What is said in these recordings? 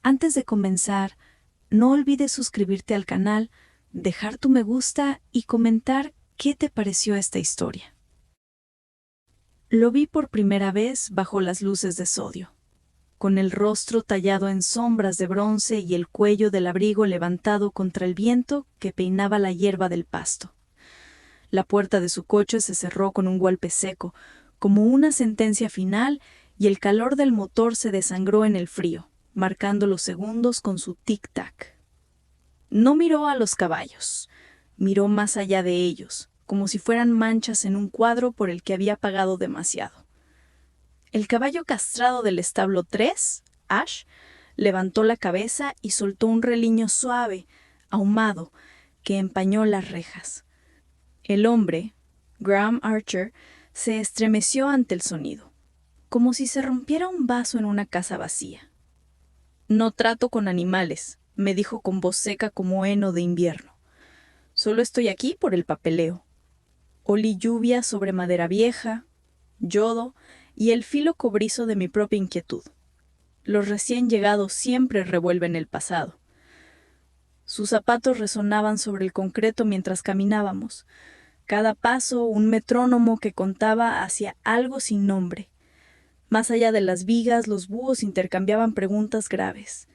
Antes de comenzar, no olvides suscribirte al canal, dejar tu me gusta y comentar qué te pareció esta historia. Lo vi por primera vez bajo las luces de sodio, con el rostro tallado en sombras de bronce y el cuello del abrigo levantado contra el viento que peinaba la hierba del pasto. La puerta de su coche se cerró con un golpe seco, como una sentencia final, y el calor del motor se desangró en el frío, marcando los segundos con su tic-tac. No miró a los caballos, miró más allá de ellos, como si fueran manchas en un cuadro por el que había pagado demasiado. El caballo castrado del establo 3, Ash, levantó la cabeza y soltó un reliño suave, ahumado, que empañó las rejas. El hombre, Graham Archer, se estremeció ante el sonido, como si se rompiera un vaso en una casa vacía. «No trato con animales», me dijo con voz seca como heno de invierno. «Solo estoy aquí por el papeleo». Olí lluvia sobre madera vieja, yodo y el filo cobrizo de mi propia inquietud. Los recién llegados siempre revuelven el pasado. Sus zapatos resonaban sobre el concreto mientras caminábamos. Cada paso un metrónomo que contaba hacia algo sin nombre. Más allá de las vigas, los búhos intercambiaban preguntas graves.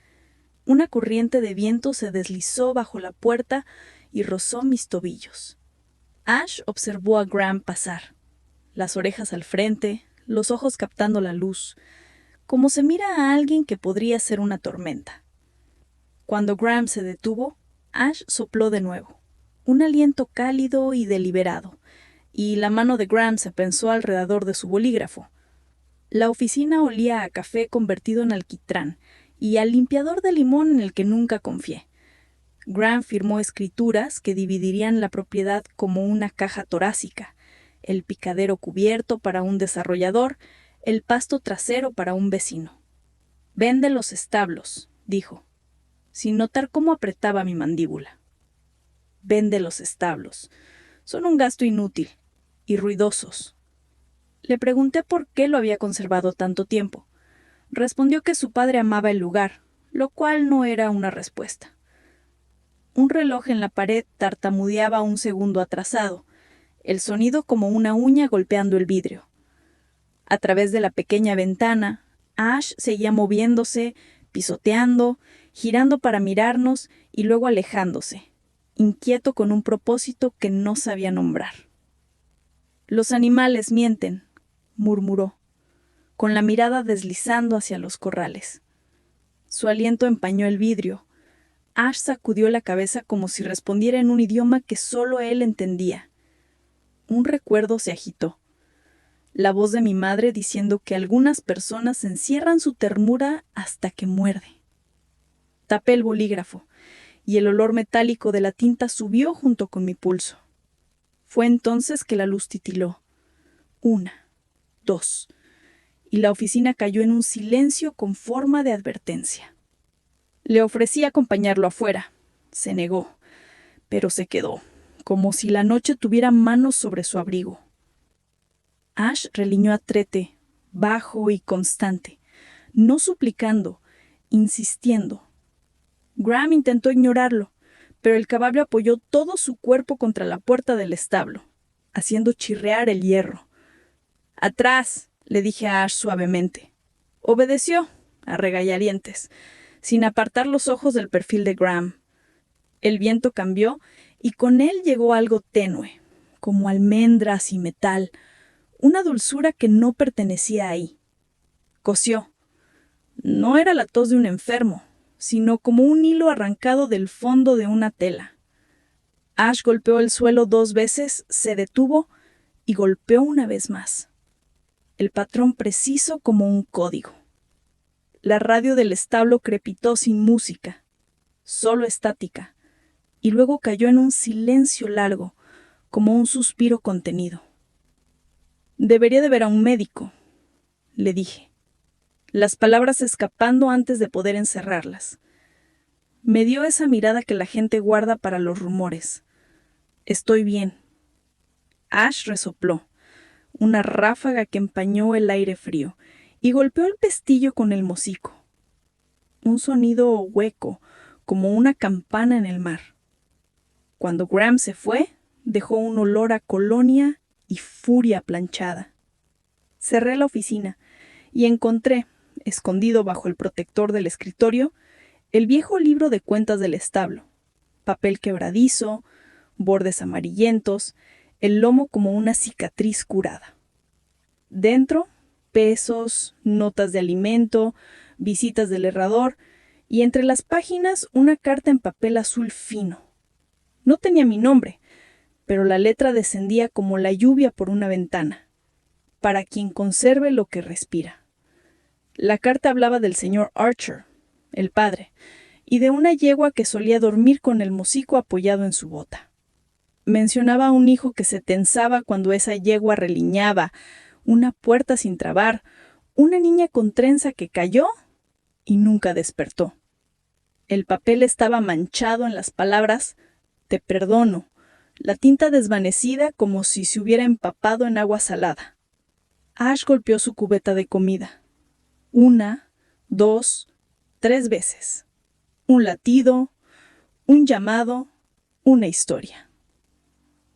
Una corriente de viento se deslizó bajo la puerta y rozó mis tobillos. Ash observó a Graham pasar, las orejas al frente, los ojos captando la luz, como se mira a alguien que podría ser una tormenta. Cuando Graham se detuvo, Ash sopló de nuevo, un aliento cálido y deliberado, y la mano de Graham se pensó alrededor de su bolígrafo. La oficina olía a café convertido en alquitrán y al limpiador de limón en el que nunca confié. Graham firmó escrituras que dividirían la propiedad como una caja torácica, el picadero cubierto para un desarrollador, el pasto trasero para un vecino. «Vende los establos», dijo, sin notar cómo apretaba mi mandíbula. «Vende los establos. Son un gasto inútil y ruidosos». Le pregunté por qué lo había conservado tanto tiempo. Respondió que su padre amaba el lugar, lo cual no era una respuesta. Un reloj en la pared tartamudeaba un segundo atrasado, el sonido como una uña golpeando el vidrio. A través de la pequeña ventana, Ash seguía moviéndose, pisoteando, girando para mirarnos y luego alejándose, inquieto con un propósito que no sabía nombrar. «Los animales mienten», murmuró, con la mirada deslizando hacia los corrales. Su aliento empañó el vidrio. Ash sacudió la cabeza como si respondiera en un idioma que solo él entendía. Un recuerdo se agitó. La voz de mi madre diciendo que algunas personas encierran su ternura hasta que muerde. Tapé el bolígrafo, y el olor metálico de la tinta subió junto con mi pulso. Fue entonces que la luz titiló. 1, 2, y la oficina cayó en un silencio con forma de advertencia. Le ofrecí acompañarlo afuera. Se negó, pero se quedó, como si la noche tuviera manos sobre su abrigo. Ash reliñó a trete, bajo y constante, no suplicando, insistiendo. Graham intentó ignorarlo, pero el caballo apoyó todo su cuerpo contra la puerta del establo, haciendo chirriar el hierro. «Atrás», le dije a Ash suavemente. Obedeció, a regañadientes, sin apartar los ojos del perfil de Graham. El viento cambió y con él llegó algo tenue, como almendras y metal, una dulzura que no pertenecía ahí. Cosió. No era la tos de un enfermo, sino como un hilo arrancado del fondo de una tela. Ash golpeó el suelo 2 veces, se detuvo y golpeó una vez más. El patrón preciso como un código. La radio del establo crepitó sin música, solo estática, y luego cayó en un silencio largo, como un suspiro contenido. «Debería de ver a un médico», le dije, las palabras escapando antes de poder encerrarlas. Me dio esa mirada que la gente guarda para los rumores. «Estoy bien». Ash resopló, una ráfaga que empañó el aire frío, y golpeó el pestillo con el mocico. un sonido hueco, como una campana en el mar. Cuando Graham se fue, dejó un olor a colonia y furia planchada. Cerré la oficina y encontré, escondido bajo el protector del escritorio, el viejo libro de cuentas del establo. Papel quebradizo, bordes amarillentos, el lomo como una cicatriz curada. Dentro, pesos, notas de alimento, visitas del herrador y entre las páginas una carta en papel azul fino. No tenía mi nombre, pero la letra descendía como la lluvia por una ventana. Para quien conserve lo que respira. La carta hablaba del señor Archer, el padre, y de una yegua que solía dormir con el mocico apoyado en su bota. Mencionaba a un hijo que se tensaba cuando esa yegua reliñaba, una puerta sin trabar, una niña con trenza que cayó y nunca despertó. El papel estaba manchado en las palabras «te perdono», la tinta desvanecida como si se hubiera empapado en agua salada. Ash golpeó su cubeta de comida. 1, 2, 3 veces. Un latido, un llamado, una historia.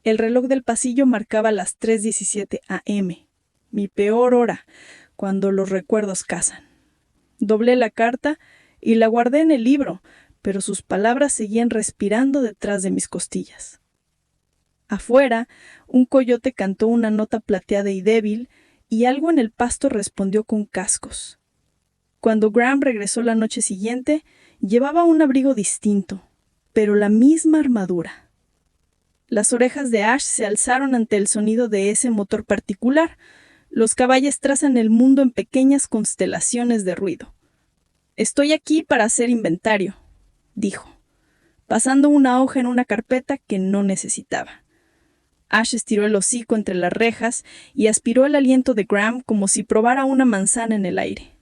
El reloj del pasillo marcaba las 3:17 a.m., mi peor hora, cuando los recuerdos cazan. Doblé la carta y la guardé en el libro, pero sus palabras seguían respirando detrás de mis costillas. Afuera, un coyote cantó una nota plateada y débil, y algo en el pasto respondió con cascos. Cuando Graham regresó la noche siguiente, llevaba un abrigo distinto, pero la misma armadura. Las orejas de Ash se alzaron ante el sonido de ese motor particular. Los caballos trazan el mundo en pequeñas constelaciones de ruido. «Estoy aquí para hacer inventario», dijo, pasando una hoja en una carpeta que no necesitaba. Ash estiró el hocico entre las rejas y aspiró el aliento de Graham como si probara una manzana en el aire.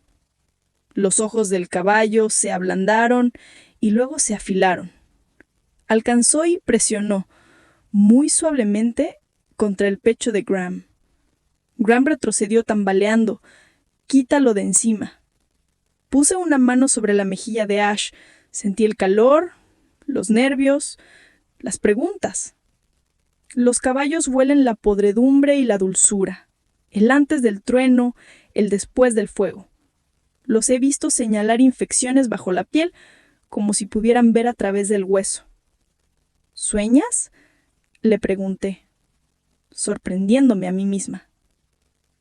Los ojos del caballo se ablandaron y luego se afilaron. Alcanzó y presionó, muy suavemente, contra el pecho de Graham. Graham retrocedió tambaleando. «Quítalo de encima». Puse una mano sobre la mejilla de Ash. Sentí el calor, los nervios, las preguntas. Los caballos huelen la podredumbre y la dulzura, el antes del trueno, el después del fuego. Los he visto señalar infecciones bajo la piel, como si pudieran ver a través del hueso. «¿Sueñas?», le pregunté, sorprendiéndome a mí misma.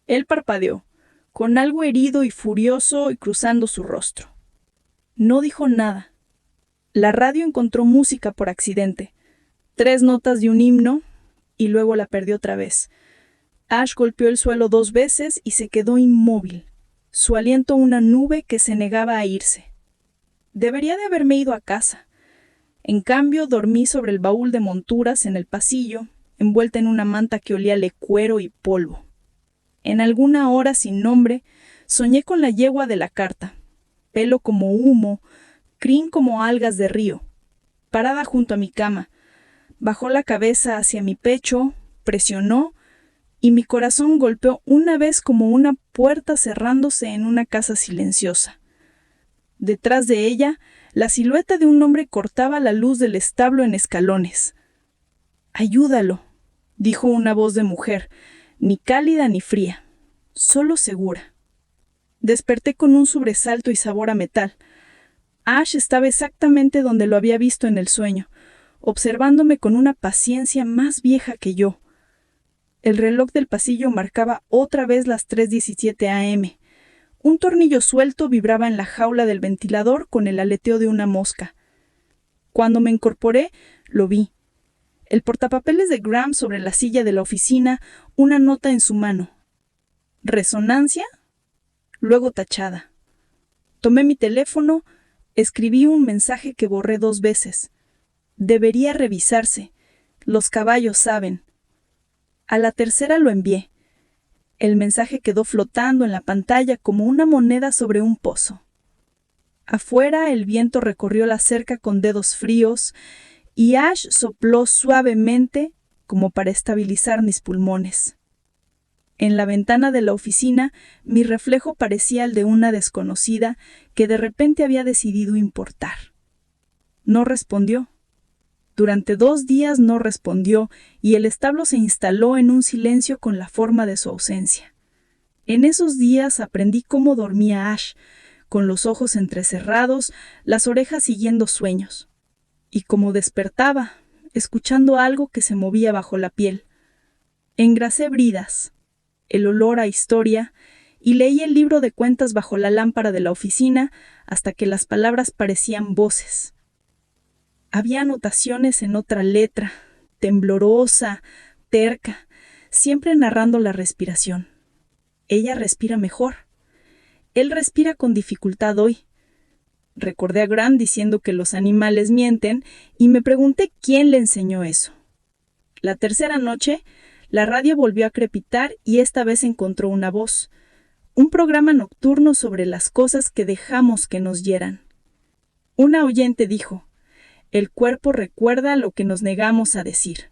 Él parpadeó, con algo herido y furioso y cruzando su rostro. No dijo nada. La radio encontró música por accidente. 3 notas de un himno, y luego la perdió otra vez. Ash golpeó el suelo 2 veces y se quedó inmóvil, su aliento una nube que se negaba a irse. Debería de haberme ido a casa. En cambio, dormí sobre el baúl de monturas en el pasillo, envuelta en una manta que olía a cuero y polvo. En alguna hora sin nombre, soñé con la yegua de la carta, pelo como humo, crin como algas de río, parada junto a mi cama. Bajó la cabeza hacia mi pecho, presionó, y mi corazón golpeó una vez como una puerta cerrándose en una casa silenciosa. Detrás de ella, la silueta de un hombre cortaba la luz del establo en escalones. «Ayúdalo», dijo una voz de mujer, ni cálida ni fría, solo segura. Desperté con un sobresalto y sabor a metal. Ash estaba exactamente donde lo había visto en el sueño, observándome con una paciencia más vieja que yo. El reloj del pasillo marcaba otra vez las 3:17 a.m. Un tornillo suelto vibraba en la jaula del ventilador con el aleteo de una mosca. Cuando me incorporé, lo vi. El portapapeles de Graham sobre la silla de la oficina, una nota en su mano. ¿Resonancia? Luego tachada. Tomé mi teléfono, escribí un mensaje que borré 2 veces. Debería revisarse. Los caballos saben. A la tercera lo envié. El mensaje quedó flotando en la pantalla como una moneda sobre un pozo. Afuera el viento recorrió la cerca con dedos fríos y Ash sopló suavemente como para estabilizar mis pulmones. En la ventana de la oficina, mi reflejo parecía el de una desconocida que de repente había decidido importar. No respondió. Durante 2 días no respondió y el establo se instaló en un silencio con la forma de su ausencia. En esos días aprendí cómo dormía Ash, con los ojos entrecerrados, las orejas siguiendo sueños. Y cómo despertaba, escuchando algo que se movía bajo la piel. Engrasé bridas, el olor a historia, y leí el libro de cuentas bajo la lámpara de la oficina hasta que las palabras parecían voces. Había anotaciones en otra letra, temblorosa, terca, siempre narrando la respiración. Ella respira mejor. Él respira con dificultad hoy. Recordé a Graham diciendo que los animales mienten y me pregunté quién le enseñó eso. La tercera noche, la radio volvió a crepitar y esta vez encontró una voz. Un programa nocturno sobre las cosas que dejamos que nos hieran. Una oyente dijo: el cuerpo recuerda lo que nos negamos a decir.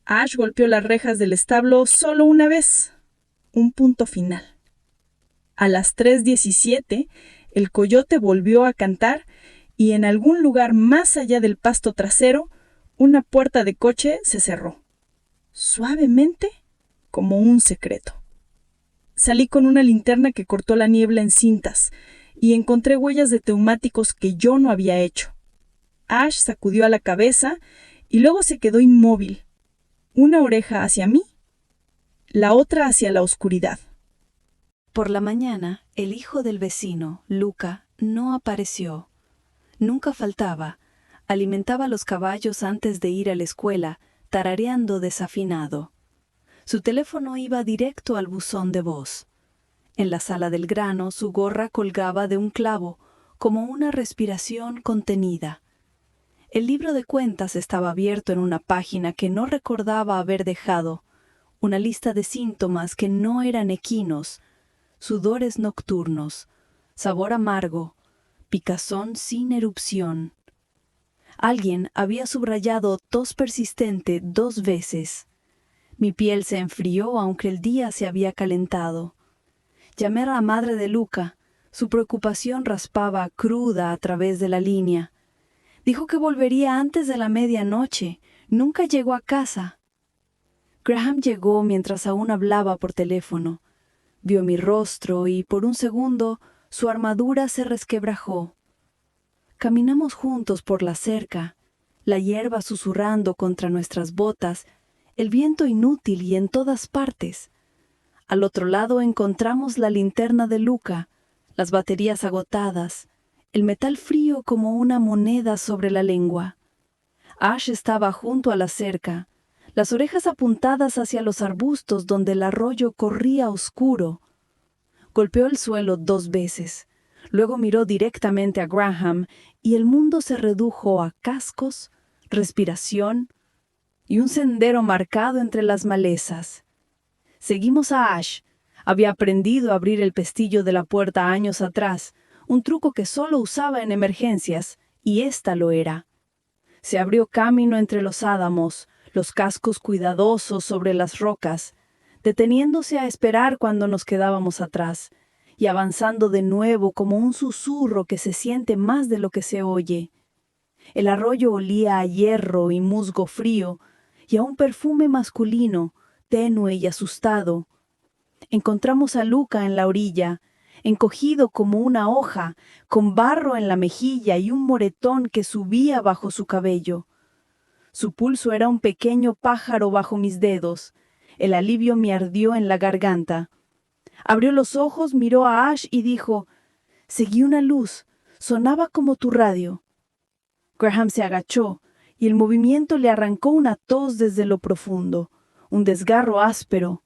Ash golpeó las rejas del establo solo una vez. Un punto final. A las 3:17, el coyote volvió a cantar y en algún lugar más allá del pasto trasero, una puerta de coche se cerró. Suavemente, como un secreto. Salí con una linterna que cortó la niebla en cintas y encontré huellas de neumáticos que yo no había hecho. Ash sacudió a la cabeza y luego se quedó inmóvil, una oreja hacia mí, la otra hacia la oscuridad. Por la mañana, el hijo del vecino, Luca, no apareció. Nunca faltaba. Alimentaba a los caballos antes de ir a la escuela, tarareando desafinado. Su teléfono iba directo al buzón de voz. En la sala del grano, su gorra colgaba de un clavo, como una respiración contenida. El libro de cuentas estaba abierto en una página que no recordaba haber dejado, una lista de síntomas que no eran equinos, sudores nocturnos, sabor amargo, picazón sin erupción. Alguien había subrayado tos persistente 2 veces. Mi piel se enfrió aunque el día se había calentado. Llamé a la madre de Luca. Su preocupación raspaba cruda a través de la línea. Dijo que volvería antes de la medianoche. Nunca llegó a casa. Graham llegó mientras aún hablaba por teléfono. Vio mi rostro y, por un segundo, su armadura se resquebrajó. Caminamos juntos por la cerca, la hierba susurrando contra nuestras botas, el viento inútil y en todas partes. Al otro lado encontramos la linterna de Luca, las baterías agotadas, el metal frío como una moneda sobre la lengua. Ash estaba junto a la cerca, las orejas apuntadas hacia los arbustos donde el arroyo corría oscuro. Golpeó el suelo 2 veces. Luego miró directamente a Graham y el mundo se redujo a cascos, respiración y un sendero marcado entre las malezas. Seguimos a Ash. Había aprendido a abrir el pestillo de la puerta años atrás, un truco que solo usaba en emergencias, y esta lo era. Se abrió camino entre los álamos, los cascos cuidadosos sobre las rocas, deteniéndose a esperar cuando nos quedábamos atrás, y avanzando de nuevo como un susurro que se siente más de lo que se oye. El arroyo olía a hierro y musgo frío, y a un perfume masculino, tenue y asustado. Encontramos a Luca en la orilla, encogido como una hoja, con barro en la mejilla y un moretón que subía bajo su cabello. Su pulso era un pequeño pájaro bajo mis dedos. El alivio me ardió en la garganta. Abrió los ojos, miró a Ash y dijo: «Seguí una luz, sonaba como tu radio». Graham se agachó, y el movimiento le arrancó una tos desde lo profundo, un desgarro áspero.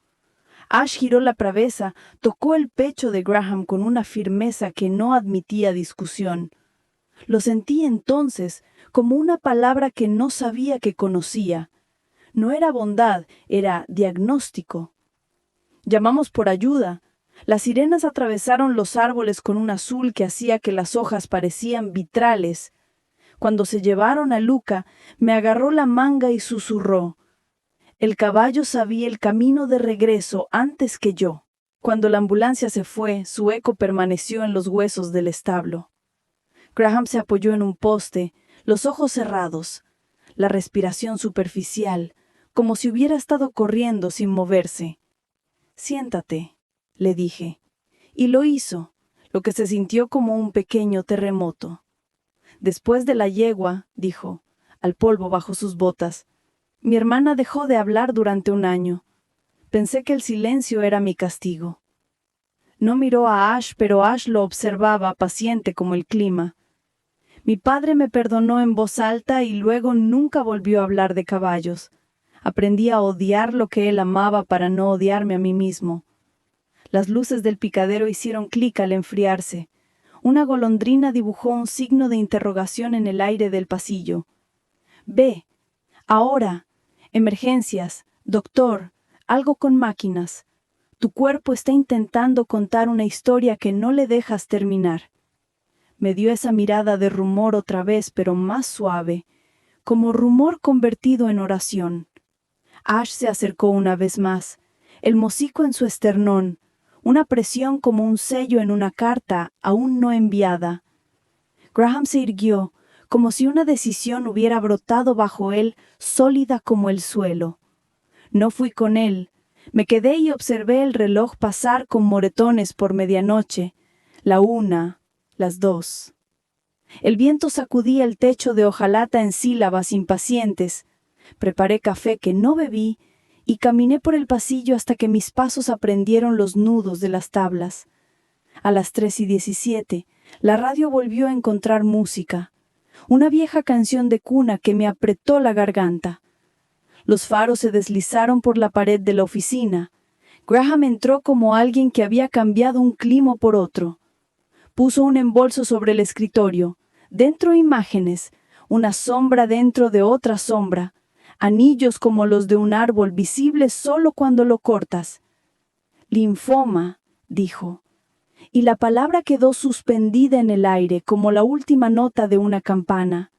Ash giró la cabeza, tocó el pecho de Graham con una firmeza que no admitía discusión. Lo sentí entonces como una palabra que no sabía que conocía. No era bondad, era diagnóstico. Llamamos por ayuda. Las sirenas atravesaron los árboles con un azul que hacía que las hojas parecían vitrales. Cuando se llevaron a Luca, me agarró la manga y susurró: El caballo sabía el camino de regreso antes que yo. Cuando la ambulancia se fue, su eco permaneció en los huesos del establo. Graham se apoyó en un poste, los ojos cerrados, la respiración superficial, como si hubiera estado corriendo sin moverse. «Siéntate», le dije, y lo hizo, lo que se sintió como un pequeño terremoto. Después de la yegua, dijo, al polvo bajo sus botas, mi hermana dejó de hablar durante 1 año. Pensé que el silencio era mi castigo. No miró a Ash, pero Ash lo observaba, paciente como el clima. Mi padre me perdonó en voz alta y luego nunca volvió a hablar de caballos. Aprendí a odiar lo que él amaba para no odiarme a mí mismo. Las luces del picadero hicieron clic al enfriarse. Una golondrina dibujó un signo de interrogación en el aire del pasillo. «Ve, ahora, emergencias, doctor, algo con máquinas. Tu cuerpo está intentando contar una historia que no le dejas terminar». Me dio esa mirada de rumor otra vez, pero más suave, como rumor convertido en oración. Ash se acercó una vez más, el mocico en su esternón, una presión como un sello en una carta aún no enviada. Graham se irguió, como si una decisión hubiera brotado bajo él, sólida como el suelo. No fui con él. Me quedé y observé el reloj pasar con moretones por medianoche, la 1, las 2. El viento sacudía el techo de hojalata en sílabas impacientes. Preparé café que no bebí y caminé por el pasillo hasta que mis pasos aprendieron los nudos de las tablas. A las 3:17, la radio volvió a encontrar música. Una vieja canción de cuna que me apretó la garganta. Los faros se deslizaron por la pared de la oficina. Graham entró como alguien que había cambiado un clima por otro. Puso un embolso sobre el escritorio. Dentro imágenes, una sombra dentro de otra sombra, anillos como los de un árbol visibles solo cuando lo cortas. «Linfoma», dijo, y la palabra quedó suspendida en el aire como la última nota de una campana.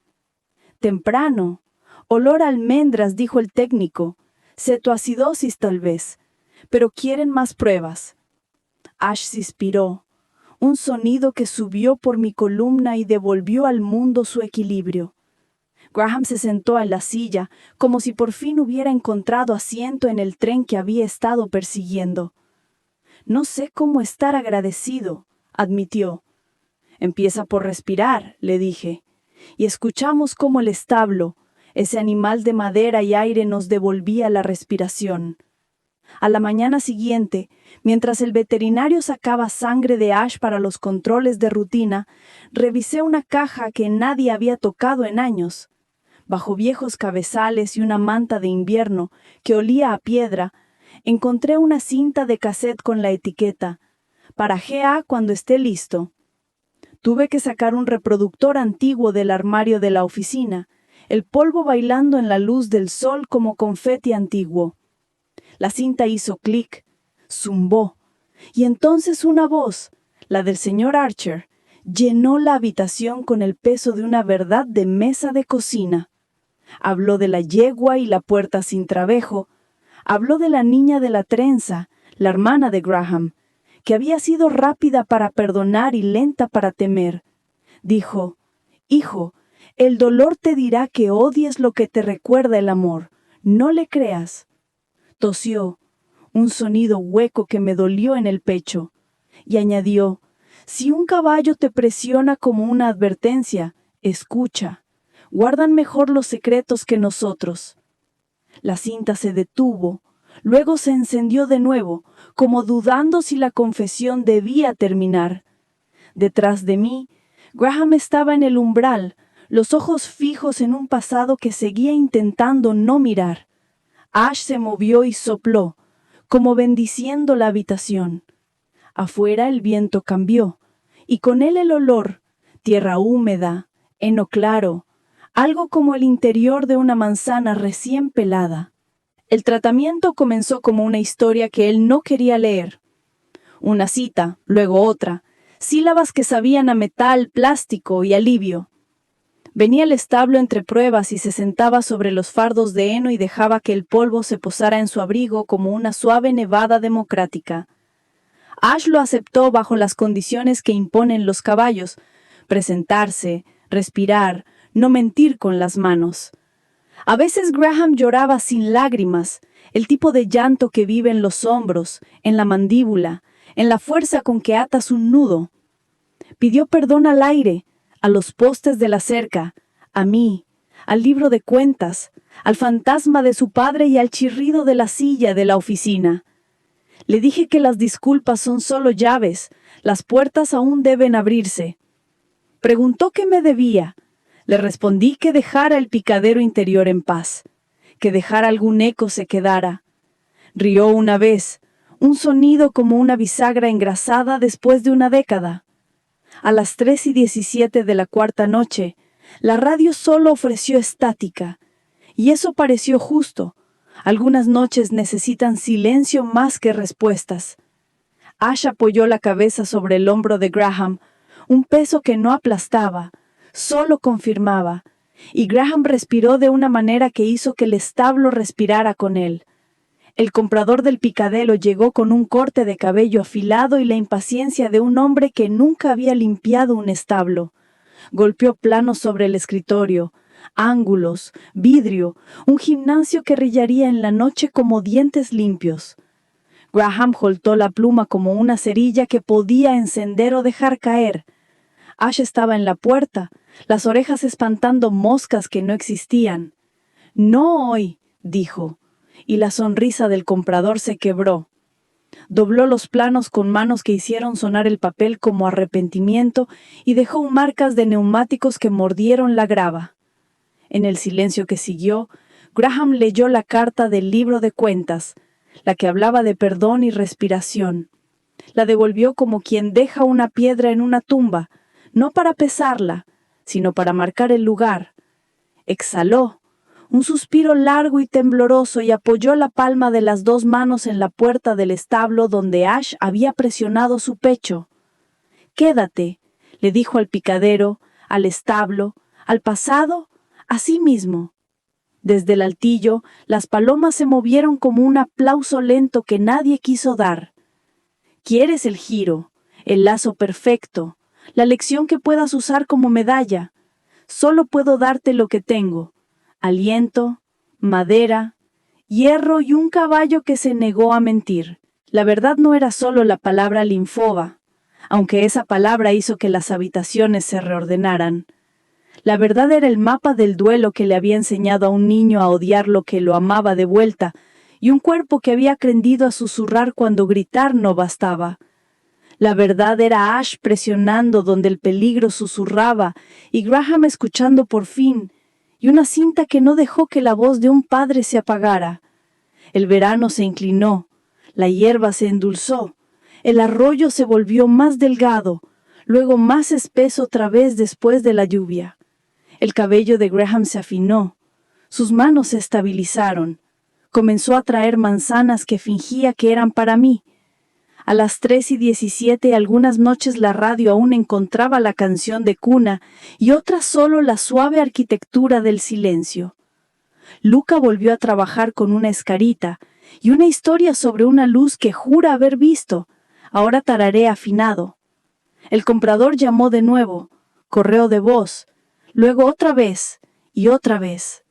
«Temprano. Olor a almendras», dijo el técnico. «Cetoacidosis tal vez. Pero quieren más pruebas». Ash suspiró. Un sonido que subió por mi columna y devolvió al mundo su equilibrio. Graham se sentó en la silla, como si por fin hubiera encontrado asiento en el tren que había estado persiguiendo. «No sé cómo estar agradecido», admitió. «Empieza por respirar», le dije, y escuchamos cómo el establo, ese animal de madera y aire, nos devolvía la respiración. A la mañana siguiente, mientras el veterinario sacaba sangre de Ash para los controles de rutina, revisé una caja que nadie había tocado en años. Bajo viejos cabezales y una manta de invierno que olía a piedra, encontré una cinta de cassette con la etiqueta «Para GA cuando esté listo». Tuve que sacar un reproductor antiguo del armario de la oficina, el polvo bailando en la luz del sol como confeti antiguo. La cinta hizo clic, zumbó, y entonces una voz, la del señor Archer, llenó la habitación con el peso de una verdad de mesa de cocina. Habló de la yegua y la puerta sin trabejo. Habló de la niña de la trenza, la hermana de Graham, que había sido rápida para perdonar y lenta para temer. Dijo, «Hijo, el dolor te dirá que odies lo que te recuerda el amor. No le creas». Tosió, un sonido hueco que me dolió en el pecho, y añadió, «Si un caballo te presiona como una advertencia, escucha. Guardan mejor los secretos que nosotros». La cinta se detuvo, luego se encendió de nuevo, como dudando si la confesión debía terminar. Detrás de mí, Graham estaba en el umbral, los ojos fijos en un pasado que seguía intentando no mirar. Ash se movió y sopló, como bendiciendo la habitación. Afuera el viento cambió, y con él el olor, tierra húmeda, heno claro, algo como el interior de una manzana recién pelada. El tratamiento comenzó como una historia que él no quería leer. Una cita, luego otra, sílabas que sabían a metal, plástico y alivio. Venía al establo entre pruebas y se sentaba sobre los fardos de heno y dejaba que el polvo se posara en su abrigo como una suave nevada democrática. Ash lo aceptó bajo las condiciones que imponen los caballos: presentarse, respirar, no mentir con las manos. A veces Graham lloraba sin lágrimas, el tipo de llanto que vive en los hombros, en la mandíbula, en la fuerza con que atas un nudo. Pidió perdón al aire, a los postes de la cerca, a mí, al libro de cuentas, al fantasma de su padre y al chirrido de la silla de la oficina. Le dije que las disculpas son solo llaves, las puertas aún deben abrirse. Preguntó qué me debía. Le respondí que dejara el picadero interior en paz, que dejara algún eco se quedara. Rió una vez, un sonido como una bisagra engrasada después de una década. A las 3:17 de la cuarta noche, la radio solo ofreció estática, y eso pareció justo. Algunas noches necesitan silencio más que respuestas. Ash apoyó la cabeza sobre el hombro de Graham, un peso que no aplastaba, solo confirmaba, y Graham respiró de una manera que hizo que el establo respirara con él. El comprador del picadero llegó con un corte de cabello afilado y la impaciencia de un hombre que nunca había limpiado un establo. Golpeó planos sobre el escritorio, ángulos, vidrio, un gimnasio que brillaría en la noche como dientes limpios. Graham soltó la pluma como una cerilla que podía encender o dejar caer. Ash estaba en la puerta, las orejas espantando moscas que no existían. «No hoy», dijo, y la sonrisa del comprador se quebró. Dobló los planos con manos que hicieron sonar el papel como arrepentimiento y dejó marcas de neumáticos que mordieron la grava. En el silencio que siguió, Graham leyó la carta del libro de cuentas, la que hablaba de perdón y respiración. La devolvió como quien deja una piedra en una tumba, no para pesarla, sino para marcar el lugar. Exhaló un suspiro largo y tembloroso y apoyó la palma de las dos manos en la puerta del establo donde Ash había presionado su pecho. «Quédate», le dijo al picadero, al establo, al pasado, a sí mismo. Desde el altillo, las palomas se movieron como un aplauso lento que nadie quiso dar. «¿Quieres el giro, el lazo perfecto, la lección que puedas usar como medalla? Solo puedo darte lo que tengo: aliento, madera, hierro y un caballo que se negó a mentir». La verdad no era solo la palabra linfoba, aunque esa palabra hizo que las habitaciones se reordenaran. La verdad era el mapa del duelo que le había enseñado a un niño a odiar lo que lo amaba de vuelta, y un cuerpo que había aprendido a susurrar cuando gritar no bastaba. La verdad era Ash presionando donde el peligro susurraba, y Graham escuchando por fin, y una cinta que no dejó que la voz de un padre se apagara. El verano se inclinó, la hierba se endulzó, el arroyo se volvió más delgado, luego más espeso otra vez después de la lluvia. El cabello de Graham se afinó, sus manos se estabilizaron, comenzó a traer manzanas que fingía que eran para mí. A las 3:17 algunas noches la radio aún encontraba la canción de cuna y otras solo la suave arquitectura del silencio. Luca volvió a trabajar con una escarita y una historia sobre una luz que jura haber visto. Ahora tararea afinado. El comprador llamó de nuevo, correo de voz, luego otra vez y otra vez.